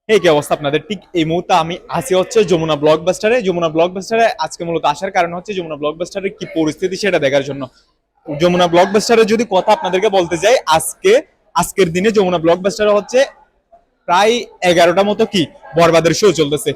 এই কি অবস্থা আপনাদের? ঠিক এই মুহূর্তে আমি আছি হচ্ছে যমুনা ব্লকবাস্টারে। যমুনা ব্লকবাস্টারে আজকে মূলত আসার কারণ হচ্ছে যমুনা ব্লকবাস্টারের কি পরিস্থিতি সেটা দেখার জন্য। যমুনা ব্লকবাস্টারের যদি কথা আপনাদেরকে বলতে যাই, আজকের দিনে যমুনা ব্লকবাস্টারে হচ্ছে প্রায় 11টা মতো কি বরবাদের শো চলতেছে।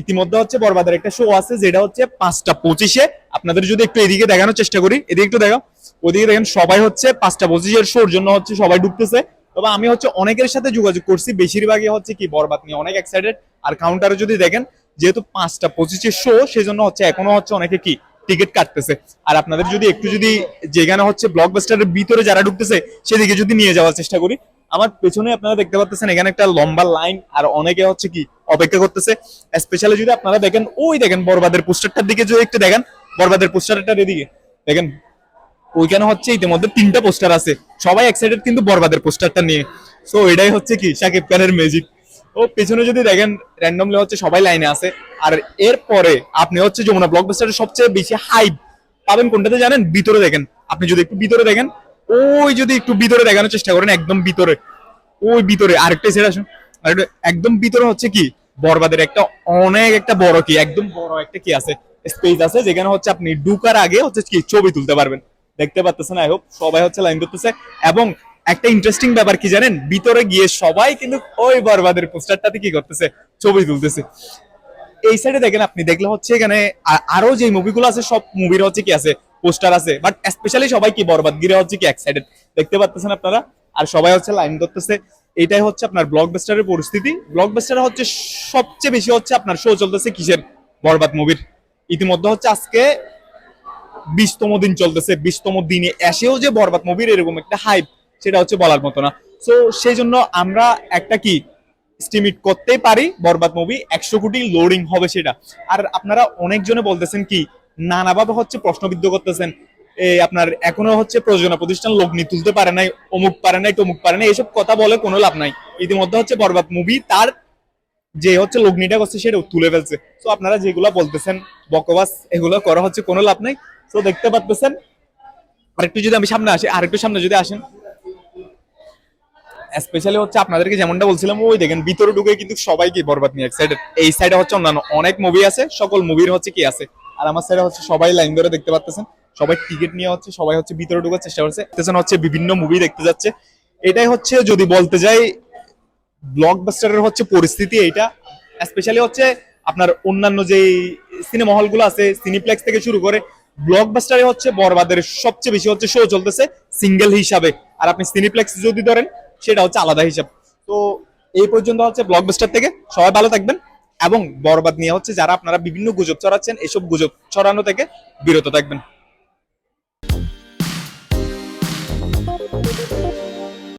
ইতিমধ্যে হচ্ছে বরবাদের একটা শো আছে যেটা হচ্ছে 5টা 25-এ। আপনাদের যদি একটু এদিকে দেখানোর চেষ্টা করি, এদিকে একটু দেখাও, ওদিকে দেখেন সবাই হচ্ছে 5টা 25-এর শোর জন্য হচ্ছে সবাই ঢুকতেছে। তবে আমি হচ্ছে অনেকের সাথে যোগাযোগ করছি, বেশিরভাগই হচ্ছে কি বরবাদ নিয়ে অনেক এক্সাইটেড। আর কাউন্টারে যদি দেখেন, যেহেতু 5টা 25-এর শো, সেজন্য হচ্ছে এখনো হচ্ছে অনেকে কি টিকিট কাটতেছে। আর আপনাদের যদি একটু যদি যেখানে হচ্ছে ব্লকবাস্টারের ভিতরে যারা ঢুকতেছে সেদিকে যদি নিয়ে যাওয়ার চেষ্টা করি, আমার পেছনে আপনারা দেখতে পাচ্ছেন এখানে একটা লম্বা লাইন, আর অনেকে হচ্ছে কি অপেক্ষা করতেছে। স্পেশালি যদি আপনারা দেখেন, ওই দেখেন বরবাদের পোস্টারটার দিকে যদি একটু দেখেন, বরবাদের পোস্টারটার এদিকে দেখেন, ওইখানে হচ্ছে ইতিমধ্যে 3টা পোস্টার আছে। সবাই এক্সাইটেড কিন্তু বরবাদের পোস্টারটা নিয়ে। সো এটাই হচ্ছে কি শাকিব খানের ম্যাজিক। ও পেছনে যদি দেখেন, র্যান্ডমলি হচ্ছে সবাই লাইনে আছে। আর এরপরে আপনি হচ্ছে যমুনা ব্লকবাস্টারের সবচেয়ে বেশি হাইপ পাবেন কোনটাতে জানেন? ভিতরে দেখেন, আপনি যদি একটু ভিতরে দেখেন, ওই যদি একটু ভিতরে দেখানোর চেষ্টা করেন, একদম ভিতরে, ওই ভিতরে আরেকটা সেট আসুন, একদম ভিতরে হচ্ছে কি বরবাদের একটা অনেক একটা বড় কি একদম বড় একটা কি আছে, স্পেস আছে, যেখানে হচ্ছে আপনি ঢুকার আগে হচ্ছে কি ছবি তুলতে পারবেন। দেখতে পাচ্ছেন, আই হোপ সবাই হচ্ছে লাইন ধরতেছে। এবং একটা ইন্টারেস্টিং ব্যাপার কি জানেন, ভিতরে গিয়ে সবাই কিন্তু ওই বরবাদের পোস্টারটাতে কি করতেছে, ছবি তুলতেছে। এই সাইডে দেখেন, আপনি দেখলে হচ্ছে এখানে আরো যে মুভিগুলো আছে সব মুভির হচ্ছে কি আছে পোস্টার আছে, বাট স্পেশালি সবাই কি বরবাদ গিরে হচ্ছে কি এক্সাইটেড, দেখতে পাচ্ছেন আপনারা। আর সবাই হচ্ছে লাইন ধরতেছে। এটাই হচ্ছে আপনার ব্লকবাস্টারের পরিস্থিতি। ব্লকবাস্টারে হচ্ছে সবচেয়ে বেশি হচ্ছে আপনার শো চলতেছে কিসের? বরবাদ মুভির। ইতিমধ্যে হচ্ছে আজকে 20তম দিন চলতেছে। 20তম দিনে এসেও যে বরবাদ মুভির এরকম একটা হাইপ, সেটা হচ্ছে বলার মতো না। সো সেই জন্য আমরা একটা কি স্টিমিট করতেই পারি, বরবাদ মুভি 100 কোটি লোডিং হবে সেটা। আর আপনারা অনেকজনে বলতেছেন কি, নানাভাবে হচ্ছে প্রশ্নবিদ্ধ করতেছেন, আপনার এখনো হচ্ছে প্রযোজনা প্রতিষ্ঠান লগ্নি তুলতে পারে নাই, অমুক পারে নাই, তমুক পারে নাই, এসব কথা বলে কোনো লাভ নাই। ইতিমধ্যে হচ্ছে বরবাদ মুভি তার যে হচ্ছে লগ্নিটা করছে সেটা তুলে ফেলছে। তো আপনারা যেগুলো বলতেছেন বকবাস, এগুলো করা হচ্ছে কোনো লাভ নাই। তো দেখতে পাচ্ছেন, আরেকটু যদি আমি সামনে আসি, আরেকটু সামনে যদি আসেন, স্পেশালি হচ্ছে আপনাদেরকে যেমনটা বলছিলাম, ওই দেখেন ভিতরে ঢুকে কিন্তু সবাই কি বরবাদ নিয়ে এক্সাইটেড। এই সাইডে হচ্ছে অন্যান্য অনেক মুভি আছে, সকল মুভির হচ্ছে কি আছে। আর আমার সাইডে হচ্ছে সবাই লাইন ধরে দেখতে পাচ্ছেন, সবাই টিকিট নিয়ে হচ্ছে সবাই হচ্ছে ভিতরে ঢোকার চেষ্টা করছে, হচ্ছে বিভিন্ন মুভি দেখতে যাচ্ছে। এটাই হচ্ছে যদি বলতে যাই ব্লকবাস্টারের হচ্ছে পরিস্থিতি এইটা। স্পেশালি হচ্ছে আপনার অন্যান্য যে সিনেমা হলগুলো আছে, সিনিপ্লেক্স থেকে শুরু করে, ব্লকবাস্টারে হচ্ছে বরবাদের সবচেয়ে বেশি হচ্ছে শো চলতেছে সিঙ্গেল হিসাবে। আর আপনি সিনিপ্লেক্স যদি ধরেন, সেটা হচ্ছে আলাদা হিসাব। তো এই পর্যন্ত হচ্ছে ব্লকবাস্টার থেকে। সবাই ভালো থাকবেন, এবং বরবাদ নিয়ে হচ্ছে যারা আপনারা বিভিন্ন গুজব ছড়াচ্ছেন, এসব গুজব ছড়ানো থেকে বিরত থাকবেন।